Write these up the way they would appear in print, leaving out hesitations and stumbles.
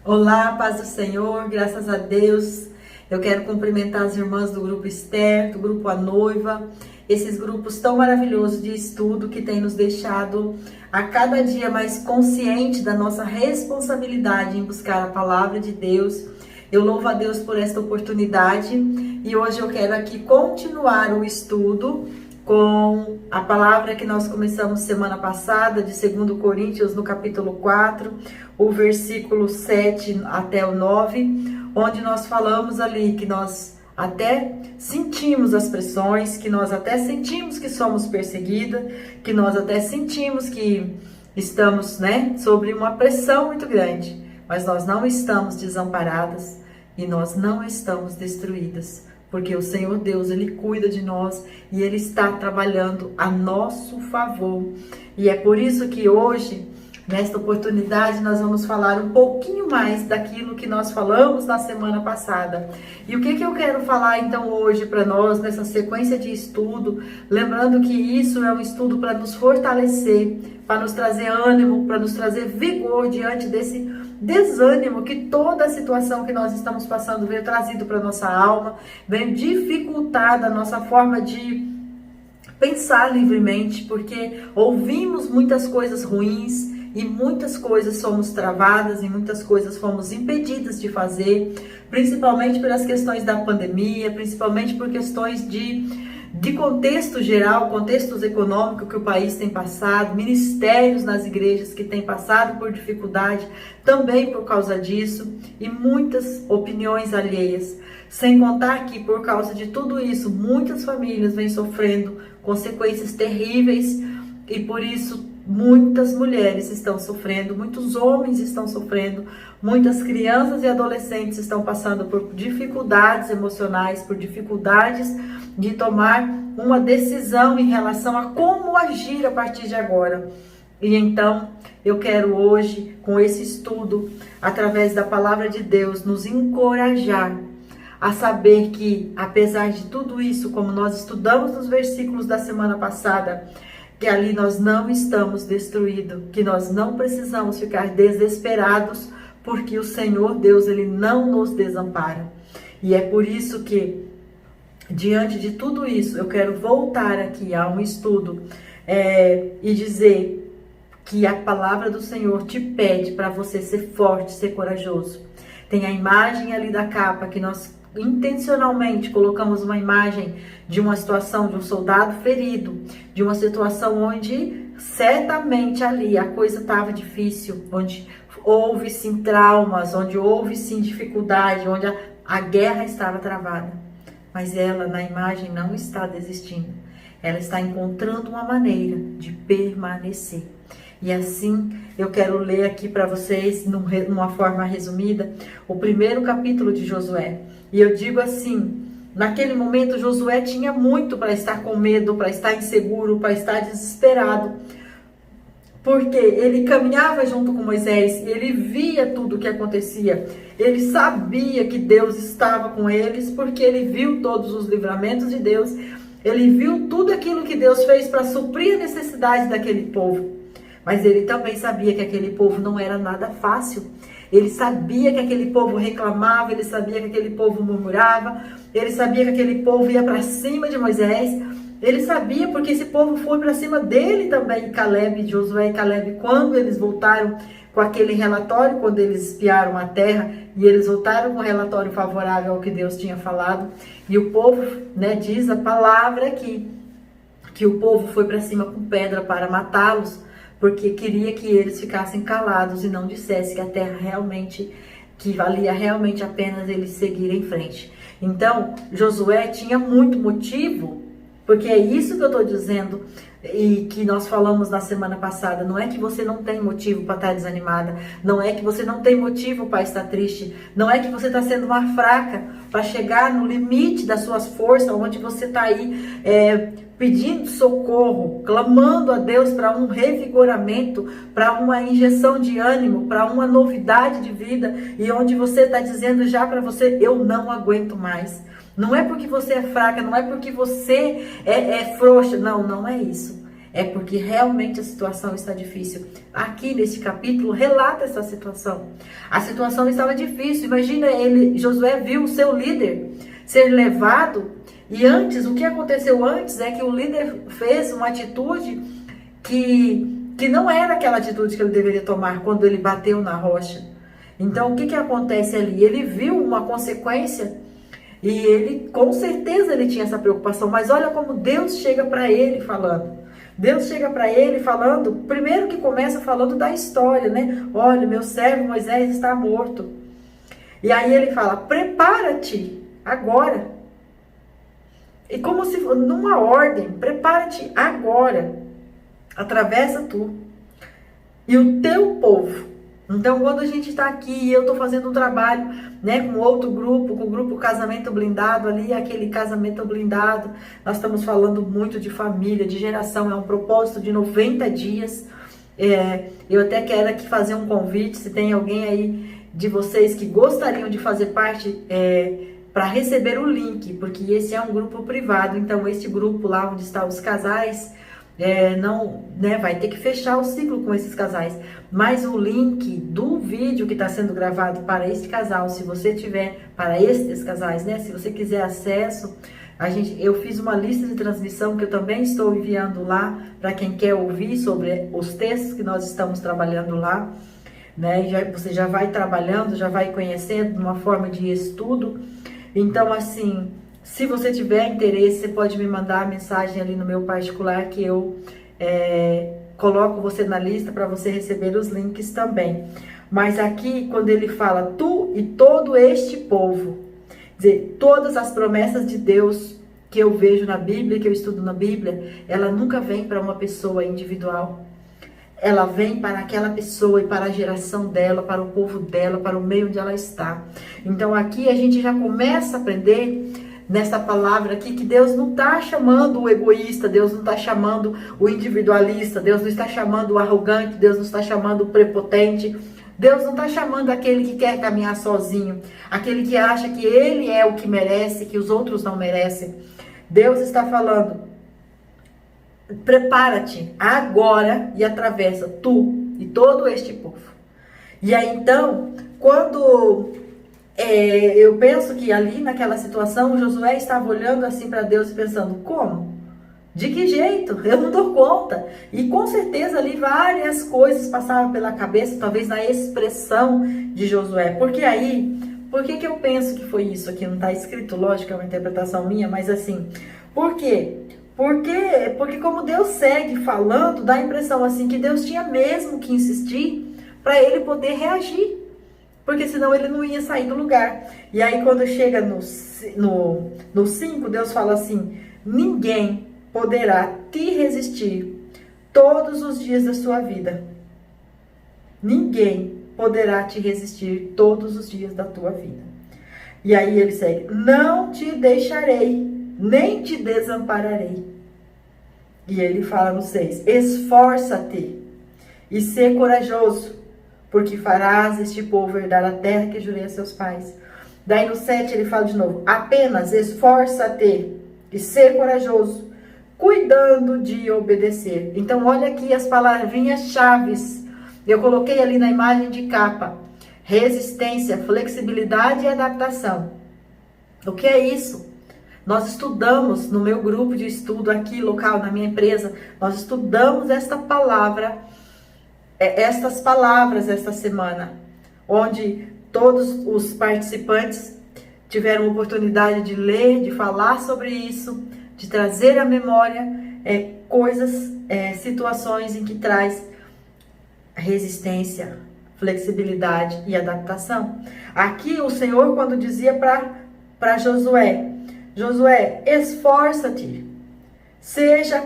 Olá, paz do Senhor, graças a Deus. Eu quero cumprimentar as irmãs do Grupo Esther, do Grupo A Noiva, esses grupos tão maravilhosos de estudo que têm nos deixado a cada dia mais consciente da nossa responsabilidade em buscar a palavra de Deus. Eu louvo a Deus por esta oportunidade e hoje eu quero aqui continuar o estudo com a palavra que nós começamos semana passada, de 2 Coríntios, no capítulo 4, o versículo 7 até o 9, onde nós falamos ali que nós até sentimos as pressões, que nós até sentimos que somos perseguidas, que nós até sentimos que estamos, sobre uma pressão muito grande, mas nós não estamos desamparadas e nós não estamos destruídas. Porque o Senhor Deus, Ele cuida de nós e Ele está trabalhando a nosso favor. E é por isso que hoje, nesta oportunidade, nós vamos falar um pouquinho mais daquilo que nós falamos na semana passada. E o que eu quero falar então hoje para nós, nessa sequência de estudo, lembrando que isso é um estudo para nos fortalecer, para nos trazer ânimo, para nos trazer vigor diante desse desânimo que toda a situação que nós estamos passando veio trazido para nossa alma, veio dificultar a nossa forma de pensar livremente, porque ouvimos muitas coisas ruins e muitas coisas somos travadas e muitas coisas fomos impedidas de fazer, principalmente pelas questões da pandemia, principalmente por questões de contexto geral, contextos econômicos que o país tem passado, ministérios nas igrejas que têm passado por dificuldade também por causa disso e muitas opiniões alheias. Sem contar que por causa de tudo isso, muitas famílias vêm sofrendo consequências terríveis e por isso muitas mulheres estão sofrendo, muitos homens estão sofrendo, muitas crianças e adolescentes estão passando por dificuldades emocionais, por dificuldades de tomar uma decisão em relação a como agir a partir de agora. E então, eu quero hoje, com esse estudo, através da palavra de Deus, nos encorajar a saber que, apesar de tudo isso, como nós estudamos nos versículos da semana passada, que ali nós não estamos destruídos, que nós não precisamos ficar desesperados, porque o Senhor Deus, Ele não nos desampara. E é por isso que, diante de tudo isso, eu quero voltar aqui a um estudo e dizer que a palavra do Senhor te pede para você ser forte, ser corajoso. Tem a imagem ali da capa que nós intencionalmente colocamos uma imagem de uma situação de um soldado ferido, de uma situação onde certamente ali a coisa estava difícil, onde houve sim traumas, onde houve sim dificuldade, onde a guerra estava travada. Mas ela na imagem não está desistindo, ela está encontrando uma maneira de permanecer. E assim, eu quero ler aqui para vocês, numa forma resumida, o primeiro capítulo de Josué. E eu digo assim, naquele momento Josué tinha muito para estar com medo, para estar inseguro, para estar desesperado. Porque ele caminhava junto com Moisés e ele via tudo o que acontecia. Ele sabia que Deus estava com eles, porque ele viu todos os livramentos de Deus. Ele viu tudo aquilo que Deus fez para suprir a necessidade daquele povo. Mas ele também sabia que aquele povo não era nada fácil. Ele sabia que aquele povo reclamava, ele sabia que aquele povo murmurava, ele sabia que aquele povo ia para cima de Moisés. Ele sabia porque esse povo foi para cima dele também, Caleb, Josué e Caleb, quando eles voltaram com aquele relatório, quando eles espiaram a terra, e eles voltaram com um relatório favorável ao que Deus tinha falado. E o povo, diz a palavra aqui, que o povo foi para cima com pedra para matá-los, porque queria que eles ficassem calados e não dissessem que a terra realmente, que valia realmente a pena eles seguirem em frente. Então, Josué tinha muito motivo, porque é isso que eu estou dizendo e que nós falamos na semana passada. Não é que você não tem motivo para estar desanimada, não é que você não tem motivo para estar triste, não é que você está sendo uma fraca para chegar no limite das suas forças, onde você está aí pedindo socorro, clamando a Deus para um revigoramento, para uma injeção de ânimo, para uma novidade de vida, e onde você está dizendo já para você, eu não aguento mais. Não é porque você é fraca, não é porque você é frouxa, não é isso. é porque realmente a situação está difícil. Aqui nesse capítulo relata essa situação. A situação estava difícil. Imagina, Josué viu o seu líder ser levado, e antes, o que aconteceu antes é que o líder fez uma atitude que não era aquela atitude que ele deveria tomar quando ele bateu na rocha. Então, o que acontece ali? Ele viu uma consequência e ele, com certeza, ele tinha essa preocupação. Mas olha como Deus chega para ele falando. Deus chega para ele falando, primeiro que começa falando da história, né? Olha, meu servo Moisés está morto. E aí ele fala, prepara-te agora. E como se fosse numa ordem, prepara-te agora. Atravessa tu e o teu povo. Então, quando a gente está aqui e eu estou fazendo um trabalho, né, com outro grupo, com o grupo Casamento Blindado ali, aquele casamento blindado, nós estamos falando muito de família, de geração, é um propósito de 90 dias. Eu até quero aqui fazer um convite, se tem alguém aí de vocês que gostariam de fazer parte, para receber o link, porque esse é um grupo privado, então este grupo lá onde estão os casais, não, né, vai ter que fechar o ciclo com esses casais, mas o link do vídeo que está sendo gravado para este casal, se você tiver, para estes casais, né, se você quiser acesso, eu fiz uma lista de transmissão que eu também estou enviando lá, para quem quer ouvir sobre os textos que nós estamos trabalhando lá, né, você já vai trabalhando, já vai conhecendo uma forma de estudo. Então, assim, se você tiver interesse, você pode me mandar a mensagem ali no meu particular, que eu coloco você na lista para você receber os links também. Mas aqui, quando ele fala, tu e todo este povo, quer dizer, todas as promessas de Deus que eu vejo na Bíblia, que eu estudo na Bíblia, ela nunca vem para uma pessoa individual. Ela vem para aquela pessoa e para a geração dela, para o povo dela, para o meio onde ela está. Então aqui a gente já começa a aprender nessa palavra aqui que Deus não está chamando o egoísta, Deus não está chamando o individualista, Deus não está chamando o arrogante, Deus não está chamando o prepotente, Deus não está chamando aquele que quer caminhar sozinho, aquele que acha que ele é o que merece, que os outros não merecem. Deus está falando, prepara-te agora e atravessa tu e todo este povo. E aí então, quando eu penso que ali naquela situação, Josué estava olhando assim para Deus e pensando, como? De que jeito? Eu não dou conta. E com certeza ali várias coisas passavam pela cabeça, talvez na expressão de Josué. Porque aí, por que eu penso que foi isso aqui? Não está escrito, lógico, é uma interpretação minha, mas assim, por quê? Porque como Deus segue falando, dá a impressão assim que Deus tinha mesmo que insistir para ele poder reagir. Porque senão ele não ia sair do lugar. E aí quando chega no 5, Deus fala assim, ninguém poderá te resistir todos os dias da sua vida. Ninguém poderá te resistir todos os dias da tua vida. E aí ele segue, não te deixarei, nem te desampararei. E ele fala no 6, esforça-te e ser corajoso, porque farás este povo herdar a terra que jurei a seus pais. Daí no 7 ele fala de novo, apenas esforça-te e ser corajoso, cuidando de obedecer. Então olha aqui as palavrinhas chaves. Eu coloquei ali na imagem de capa, resistência, flexibilidade e adaptação. O que é isso? Nós estudamos no meu grupo de estudo aqui local, na minha empresa, nós estudamos esta palavra, estas palavras esta semana, onde todos os participantes tiveram oportunidade de ler, de falar sobre isso, de trazer à memória coisas, situações em que traz resistência, flexibilidade e adaptação. Aqui o Senhor, quando dizia para Josué, esforça-te, seja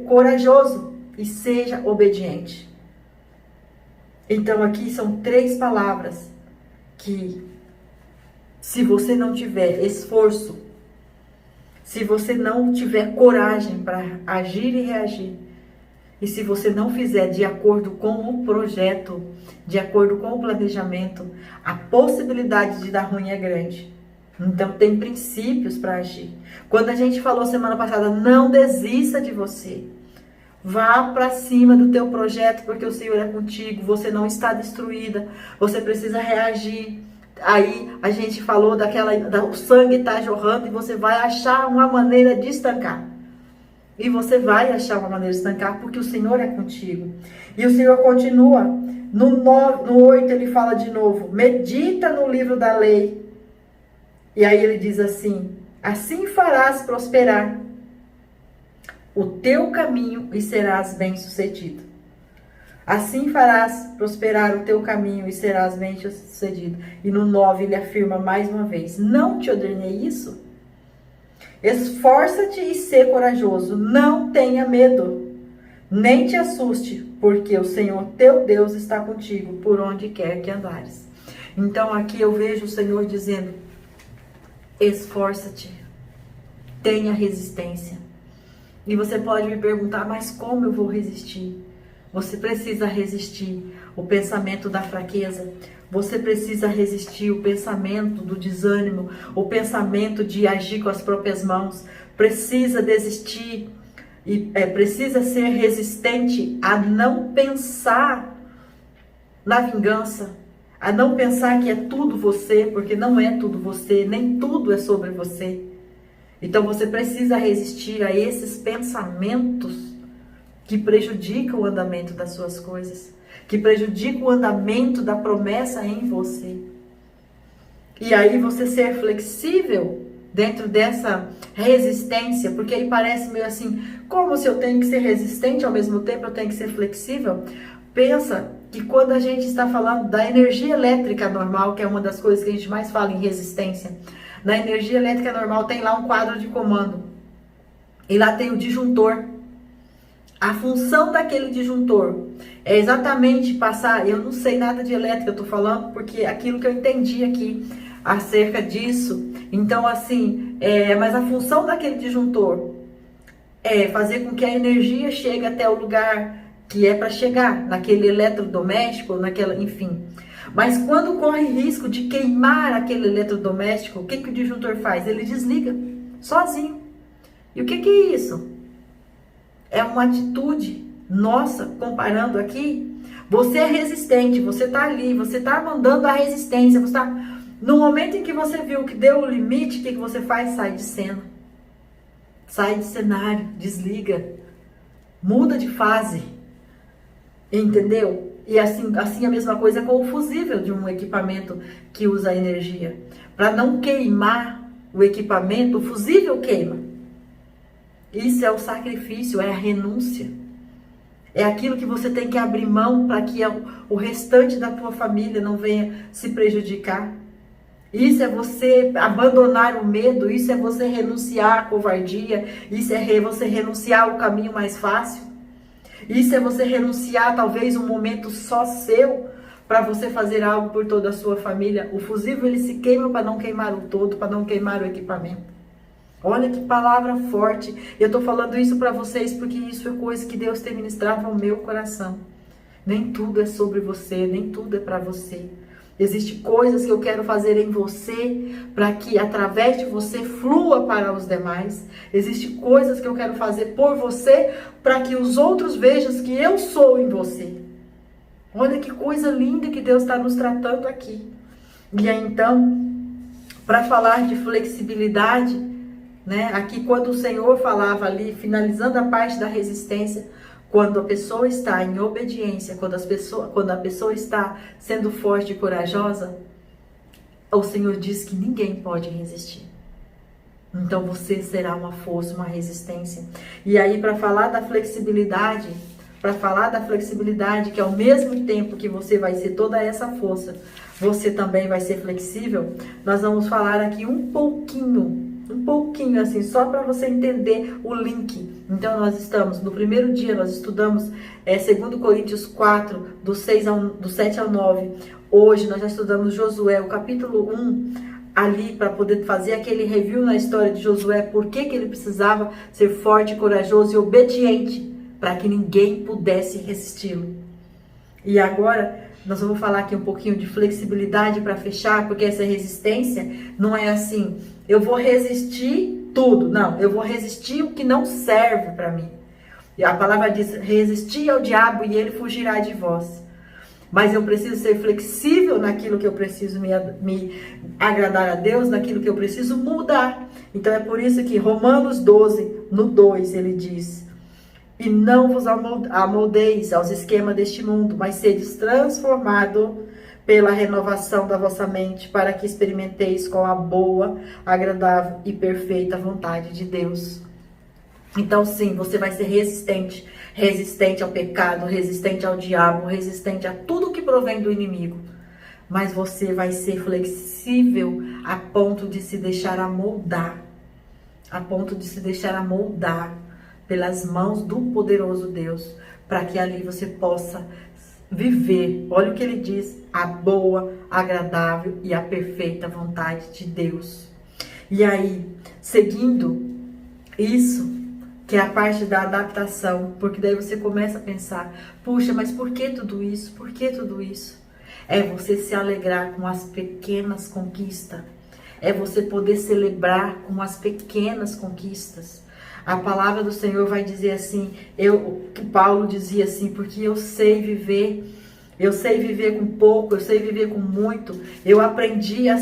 corajoso e seja obediente. Então aqui são 3 palavras que, se você não tiver esforço, se você não tiver coragem para agir e reagir, e se você não fizer de acordo com o projeto, de acordo com o planejamento, a possibilidade de dar ruim é grande. Então tem princípios para agir. Quando a gente falou semana passada, não desista de você. Vá para cima do teu projeto, porque o Senhor é contigo, você não está destruída, você precisa reagir. Aí a gente falou o sangue está jorrando e você vai achar uma maneira de estancar. E você vai achar uma maneira de estancar, porque o Senhor é contigo. E o Senhor continua, no 8 ele fala de novo, medita no livro da lei. E aí ele diz assim, assim farás prosperar o teu caminho e serás bem-sucedido. Assim farás prosperar o teu caminho e serás bem-sucedido. E no 9 ele afirma mais uma vez, não te ordenei isso? Esforça-te e sê corajoso, não tenha medo, nem te assuste, porque o Senhor teu Deus está contigo por onde quer que andares. Então aqui eu vejo o Senhor dizendo, esforça-te, tenha resistência. E você pode me perguntar, mas como eu vou resistir? Você precisa resistir o pensamento da fraqueza. Você precisa resistir o pensamento do desânimo, o pensamento de agir com as próprias mãos. Precisa desistir e precisa ser resistente a não pensar na vingança, a não pensar que é tudo você, porque não é tudo você, nem tudo é sobre você. Então você precisa resistir a esses pensamentos que prejudicam o andamento das suas coisas, que prejudicam o andamento da promessa em você. E aí você ser flexível dentro dessa resistência, porque aí parece meio assim, como se eu tenho que ser resistente, ao mesmo tempo eu tenho que ser flexível? Pensa que quando a gente está falando da energia elétrica normal, que é uma das coisas que a gente mais fala em resistência, na energia elétrica normal tem lá um quadro de comando. E lá tem o disjuntor. A função daquele disjuntor é exatamente passar, eu não sei nada de elétrica, eu tô falando porque aquilo que eu entendi aqui acerca disso. Então assim, mas a função daquele disjuntor é fazer com que a energia chegue até o lugar que é para chegar, naquele eletrodoméstico, enfim. Mas quando corre risco de queimar aquele eletrodoméstico, o que o disjuntor faz? Ele desliga, sozinho. E o que é isso? É uma atitude nossa, comparando aqui. Você é resistente, você está ali, você está mandando a resistência. Você tá... No momento em que você viu que deu o limite, o que você faz? Sai de cena. Sai de cenário, desliga. Muda de fase. Entendeu? E assim a mesma coisa com o fusível de um equipamento que usa energia. Para não queimar o equipamento, o fusível queima. Isso é o sacrifício, é a renúncia. É aquilo que você tem que abrir mão para que o restante da tua família não venha se prejudicar. Isso é você abandonar o medo, isso é você renunciar à covardia, isso é você renunciar ao caminho mais fácil. Isso é você renunciar talvez um momento só seu para você fazer algo por toda a sua família. O fusível ele se queima para não queimar o todo, para não queimar o equipamento. Olha que palavra forte. Eu estou falando isso para vocês porque isso é coisa que Deus tem ministrado ao meu coração. Nem tudo é sobre você, nem tudo é para você. Existem coisas que eu quero fazer em você para que através de você flua para os demais. Existem coisas que eu quero fazer por você para que os outros vejam que eu sou em você. Olha que coisa linda que Deus está nos tratando aqui. E aí então, para falar de flexibilidade, né? Aqui quando o Senhor falava ali, finalizando a parte da resistência, quando a pessoa está em obediência, quando a pessoa está sendo forte e corajosa, o Senhor diz que ninguém pode resistir. Então você será uma força, uma resistência. E aí para falar da flexibilidade, que ao mesmo tempo que você vai ser toda essa força, você também vai ser flexível, nós vamos falar aqui um pouquinho assim, só para você entender o link. Então nós estamos, no primeiro dia nós estudamos 2 Coríntios 4, do 7 ao 9. Hoje nós já estudamos Josué, o capítulo 1, ali para poder fazer aquele review na história de Josué, por que ele precisava ser forte, corajoso e obediente, para que ninguém pudesse resisti-lo. E agora nós vamos falar aqui um pouquinho de flexibilidade para fechar, porque essa resistência não é assim, eu vou resistir tudo. Não, eu vou resistir o que não serve para mim. E a palavra diz, resistir ao diabo e ele fugirá de vós. Mas eu preciso ser flexível naquilo que eu preciso me agradar a Deus, naquilo que eu preciso mudar. Então é por isso que Romanos 12, no 2, ele diz: e não vos amoldeis aos esquemas deste mundo, mas sedes transformado pela renovação da vossa mente, para que experimenteis qual a boa, agradável e perfeita vontade de Deus. Então sim, você vai ser resistente. Resistente ao pecado, resistente ao diabo, resistente a tudo que provém do inimigo. Mas você vai ser flexível a ponto de se deixar amoldar. A ponto de se deixar amoldar pelas mãos do poderoso Deus. Para que ali você possa viver, olha o que ele diz, a boa, agradável e a perfeita vontade de Deus. E aí, seguindo isso, que é a parte da adaptação, porque daí você começa a pensar, puxa, mas por que tudo isso? Por que tudo isso? É você se alegrar com as pequenas conquistas. É você poder celebrar com as pequenas conquistas. A palavra do Senhor vai dizer assim, que Paulo dizia assim, porque eu sei viver com pouco, eu sei viver com muito. Eu aprendi a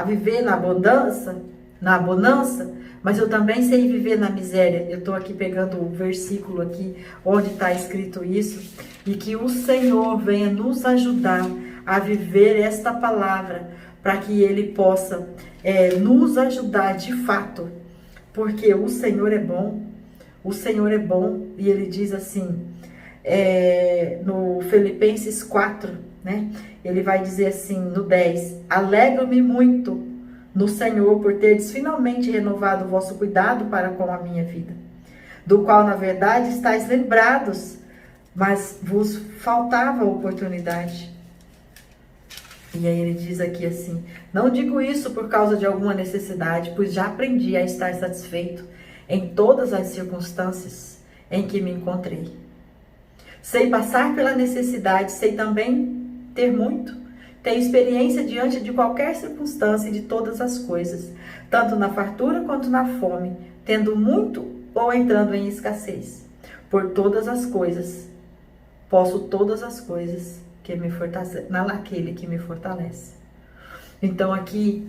viver na bonança, mas eu também sei viver na miséria. Eu estou aqui pegando o versículo aqui, onde está escrito isso, e que o Senhor venha nos ajudar a viver esta palavra, para que Ele possa nos ajudar de fato, porque o Senhor é bom, e Ele diz assim, no Filipenses 4, né? Ele vai dizer assim, no 10, alegro-me muito no Senhor por teres finalmente renovado o vosso cuidado para com a minha vida, do qual, na verdade, estáis lembrados, mas vos faltava oportunidade. E aí ele diz aqui assim, não digo isso por causa de alguma necessidade, pois já aprendi a estar satisfeito em todas as circunstâncias em que me encontrei. Sei passar pela necessidade, sei também ter muito. Tenho experiência diante de qualquer circunstância e de todas as coisas, tanto na fartura quanto na fome, tendo muito ou entrando em escassez. Por todas as coisas, posso todas as coisas que me fortalece, naquele que me fortalece. Então aqui,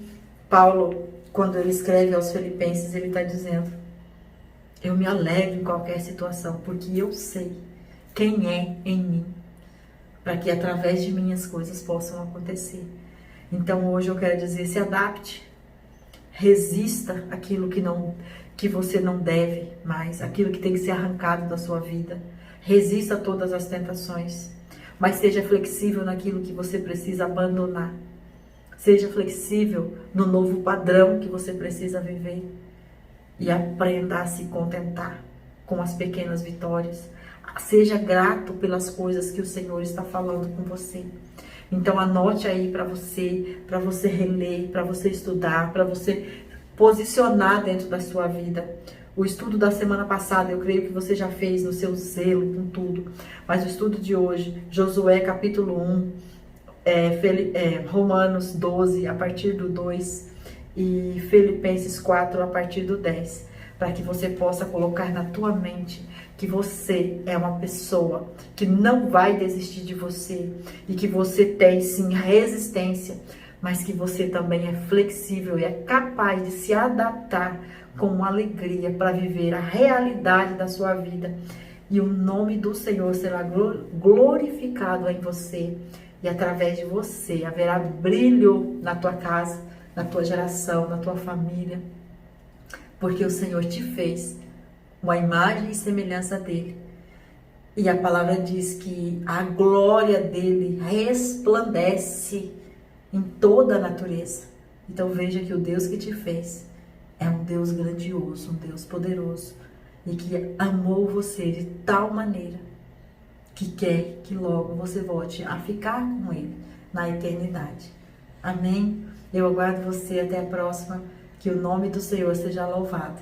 Paulo, quando ele escreve aos Filipenses, ele está dizendo, eu me alegro em qualquer situação, porque eu sei quem é em mim, para que através de mim as coisas possam acontecer. Então hoje eu quero dizer, se adapte, resista aquilo que você não deve mais, aquilo que tem que ser arrancado da sua vida. Resista a todas as tentações, mas seja flexível naquilo que você precisa abandonar. Seja flexível no novo padrão que você precisa viver e aprenda a se contentar com as pequenas vitórias. Seja grato pelas coisas que o Senhor está falando com você. Então anote aí para você reler, para você estudar, para você posicionar dentro da sua vida. O estudo da semana passada, eu creio que você já fez no seu zelo, com tudo. Mas o estudo de hoje, Josué capítulo 1, Romanos 12, a partir do 2, e Filipenses 4, a partir do 10. Para que você possa colocar na tua mente que você é uma pessoa que não vai desistir de você. E que você tem sim resistência, mas que você também é flexível e é capaz de se adaptar com alegria para viver a realidade da sua vida. E o nome do Senhor será glorificado em você. E através de você haverá brilho na tua casa, na tua geração, na tua família. Porque o Senhor te fez uma imagem e semelhança dele. E a palavra diz que a glória dele resplandece em toda a natureza. Então veja que o Deus que te fez é um Deus grandioso, um Deus poderoso. E que amou você de tal maneira que quer que logo você volte a ficar com ele na eternidade. Amém? Eu aguardo você até a próxima. Que o nome do Senhor seja louvado.